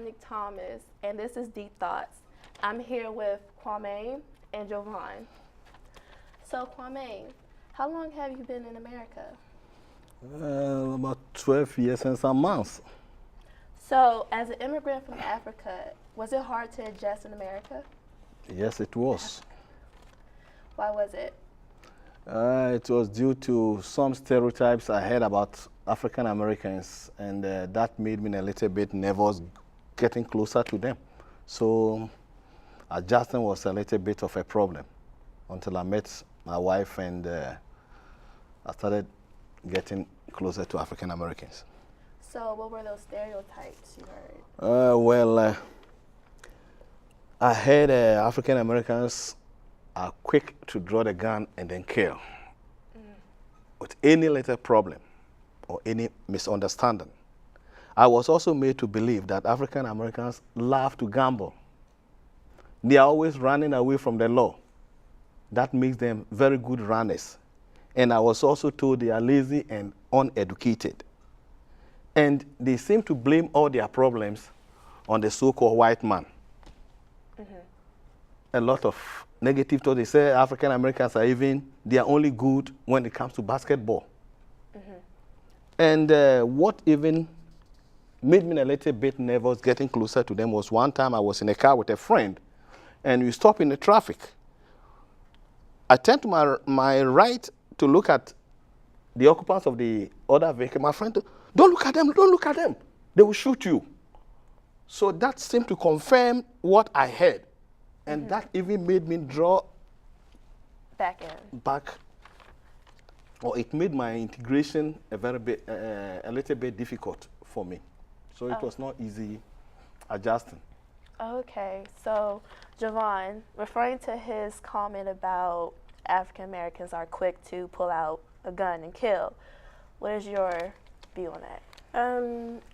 Dominic Thomas, and this is Deep Thoughts. I'm here with Kwame and Jovan. So, Kwame, how long have you been in America? About 12 years and some months. So, as an immigrant from Africa, was it hard to adjust in America? Yes, it was. Why was it? It was due to some stereotypes I heard about African Americans, and that made me a little bit nervous getting closer to them. So adjusting was a little bit of a problem until I met my wife and I started getting closer to African Americans. So what were those stereotypes you heard? I heard African Americans are quick to draw the gun and then kill with any little problem or any misunderstanding. I was also made to believe that African Americans love to gamble. They are always running away from the law. That makes them very good runners. And I was also told they are lazy and uneducated. And they seem to blame all their problems on the so-called white man. A lot of negative thoughts. They say African Americans they are only good when it comes to basketball. And what even made me a little bit nervous getting closer to them was one time I was in a car with a friend and we stopped in the traffic. I turned to my right to look at the occupants of the other vehicle. My friend, don't look at them, don't look at them. They will shoot you. So that seemed to confirm what I heard. And that even made me draw back. Or it made my integration a little bit difficult for me. So it was not easy adjusting. Okay, so Jovan, referring to his comment about African Americans are quick to pull out a gun and kill, what is your view on that?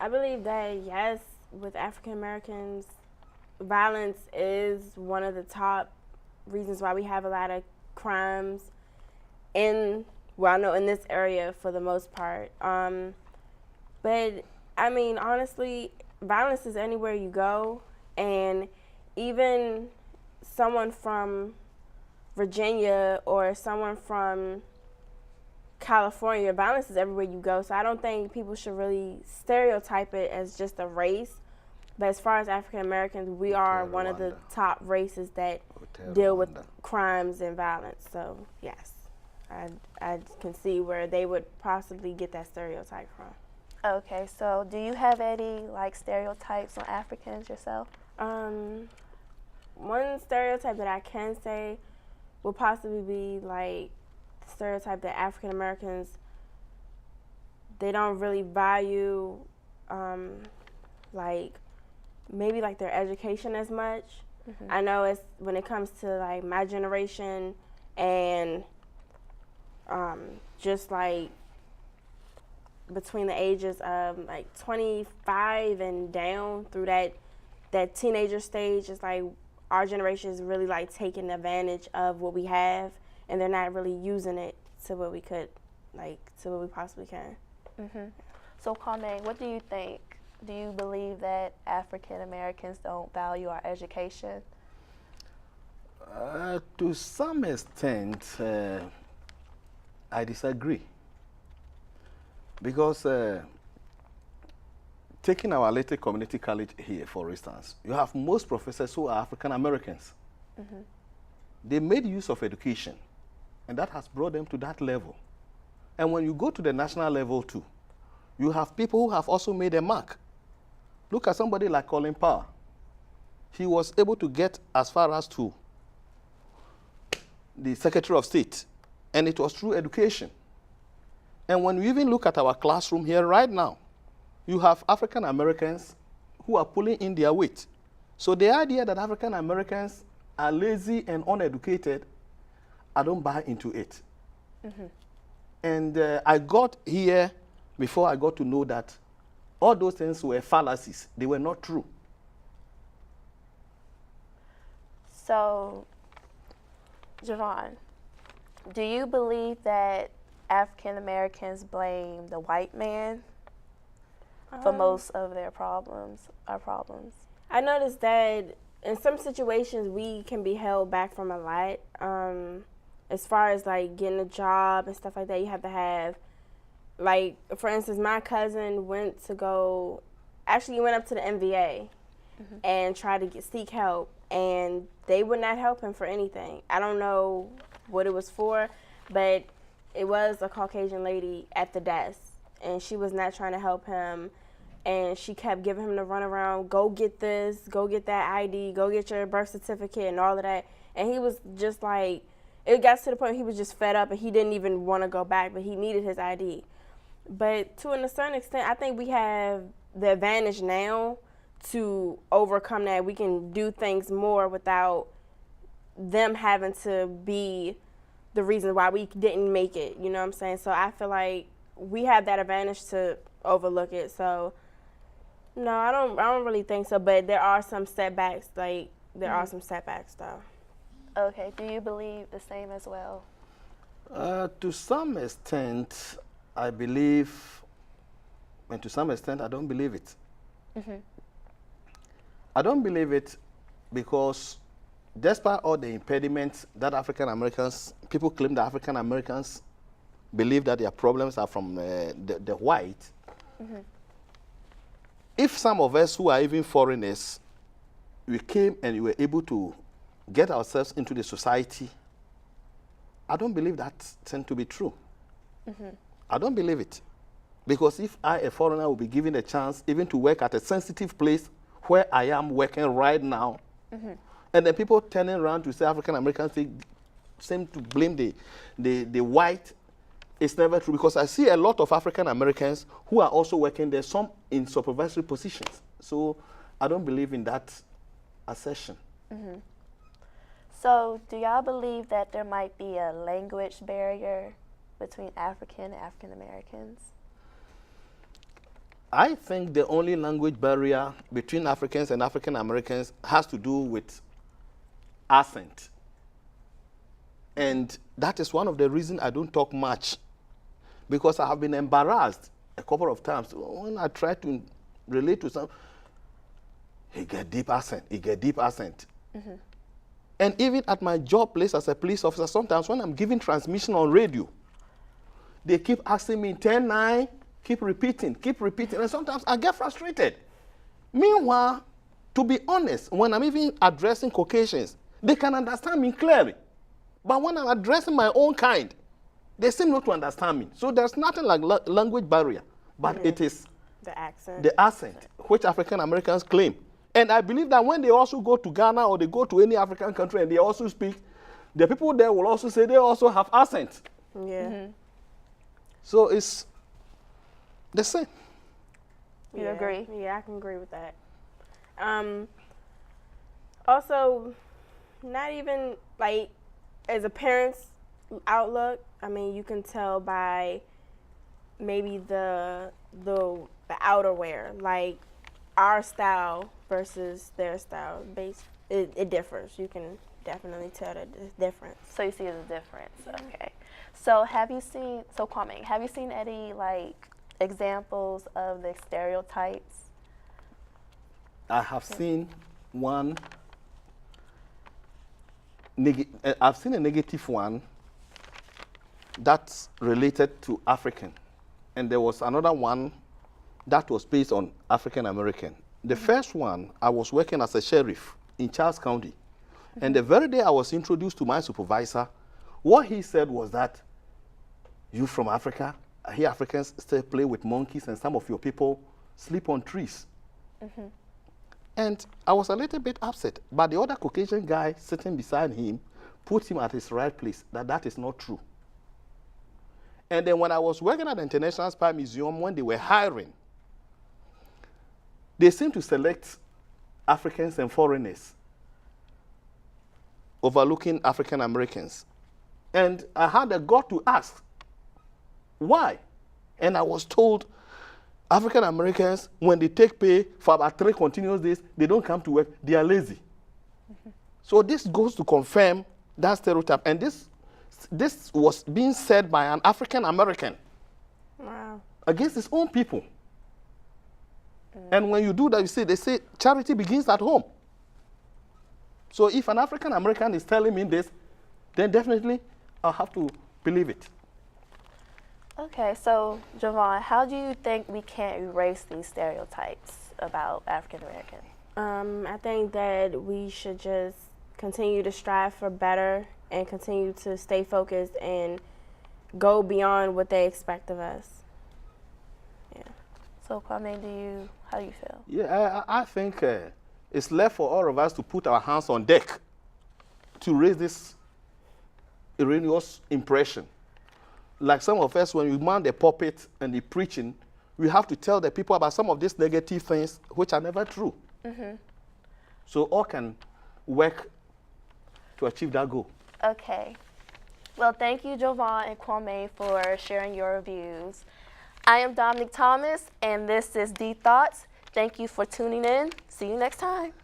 I believe that yes, with African Americans, violence is one of the top reasons why we have a lot of crimes in this area for the most part. But I mean, honestly, violence is anywhere you go, and even someone from Virginia or someone from California, violence is everywhere you go. So I don't think people should really stereotype it as just a race. But as far as African Americans, we are one of the top races that deal with crimes and violence. So yes, I can see where they would possibly get that stereotype from. Okay, so do you have any stereotypes on Africans yourself? One stereotype that I can say would possibly be the stereotype that African Americans, they don't really value maybe their education as much. I know it's when it comes to my generation and just between the ages of 25 and down through that teenager stage, it's our generation is really taking advantage of what we have, and they're not really using it to what we could, to what we possibly can. So Kwame, what do you think? Do you believe that African Americans don't value our education? To some extent, I disagree. Because taking our little community college here, for instance, you have most professors who are African Americans. They made use of education, and that has brought them to that level. And when you go to the national level too, you have people who have also made a mark. Look at somebody like Colin Powell. He was able to get as far as to the Secretary of State, and it was through education. And when we even look at our classroom here right now, you have African Americans who are pulling in their weight. So the idea that African Americans are lazy and uneducated, I don't buy into it. And I got here before I got to know that all those things were fallacies. They were not true. So, Jovan, do you believe that African Americans blame the white man for most of their problems, our problems? I noticed that in some situations we can be held back from a lot. As far as like getting a job and stuff like that, you have to have, like, for instance, my cousin went up to the MVA and tried to seek help, and they would not help him for anything. I don't know what it was for, but it was a Caucasian lady at the desk, and she was not trying to help him, and she kept giving him the runaround, go get this, go get that ID, go get your birth certificate and all of that. And he was just like, it got to the point he was just fed up and he didn't even want to go back, but he needed his ID. But to a certain extent, I think we have the advantage now to overcome that. We can do things more without them having to be the reason why we didn't make it, you know what I'm saying? So I feel like we have that advantage to overlook it. So no, I don't really think so, but there are some setbacks, are some setbacks though. Okay, do you believe the same as well? To some extent, I believe, and to some extent, I don't believe it. I don't believe it because despite all the impediments that people claim that African Americans believe that their problems are from the white, if some of us who are even foreigners, we came and we were able to get ourselves into the society, I don't believe that tend to be true. I don't believe it. Because if I, a foreigner, will be given a chance even to work at a sensitive place where I am working right now, and then people turning around to say African Americans seem to blame the white, it's never true. Because I see a lot of African Americans who are also working there, some in supervisory positions. So I don't believe in that assertion. So do y'all believe that there might be a language barrier between African and African Americans? I think the only language barrier between Africans and African Americans has to do with accent. And that is one of the reasons I don't talk much, because I have been embarrassed a couple of times when I try to relate to some. He get deep accent. And even at my job place as a police officer, sometimes when I'm giving transmission on radio, they keep asking me 10-9, keep repeating. And sometimes I get frustrated. Meanwhile, to be honest, when I'm even addressing Caucasians, they can understand me clearly. But when I'm addressing my own kind, they seem not to understand me. So there's nothing like language barrier, but it is the accent, which African Americans claim. And I believe that when they also go to Ghana or they go to any African country and they also speak, the people there will also say they also have accent. Yeah. So it's the same. You agree? Yeah, I can agree with that. Also, not even like as a parent's outlook, I mean, you can tell by maybe the outerwear, like our style versus their style. It differs. You can definitely tell that it's different. So you see the difference. Okay. So Kwame, have you seen any like examples of the stereotypes? I have seen one. I've seen a negative one that's related to African, and there was another one that was based on African American. The first one, I was working as a sheriff in Charles County, and the very day I was introduced to my supervisor, what he said was that, you from Africa, I hear Africans still play with monkeys and some of your people sleep on trees. And I was a little bit upset, but the other Caucasian guy sitting beside him put him at his right place, that is not true. And then when I was working at the International Spy Museum, when they were hiring, they seemed to select Africans and foreigners, overlooking African Americans. And I had the gut to ask, why? And I was told, African Americans, when they take pay for about 3 continuous days, they don't come to work, they are lazy. So this goes to confirm that stereotype. And this was being said by an African American Wow. against his own people. And when you do that, you see, they say charity begins at home. So if an African American is telling me this, then definitely I'll have to believe it. Okay, so Javon, how do you think we can erase these stereotypes about African Americans? I think that we should just continue to strive for better and continue to stay focused and go beyond what they expect of us. Yeah. So Kwame, how do you feel? Yeah, I think it's left for all of us to put our hands on deck to raise this erroneous impression. Like some of us, when we man the pulpit and the preaching, we have to tell the people about some of these negative things which are never true. So all can work to achieve that goal. Okay. Well, thank you, Javon and Kwame, for sharing your views. I am Dominique Thomas, and this is Deep Thoughts. Thank you for tuning in. See you next time.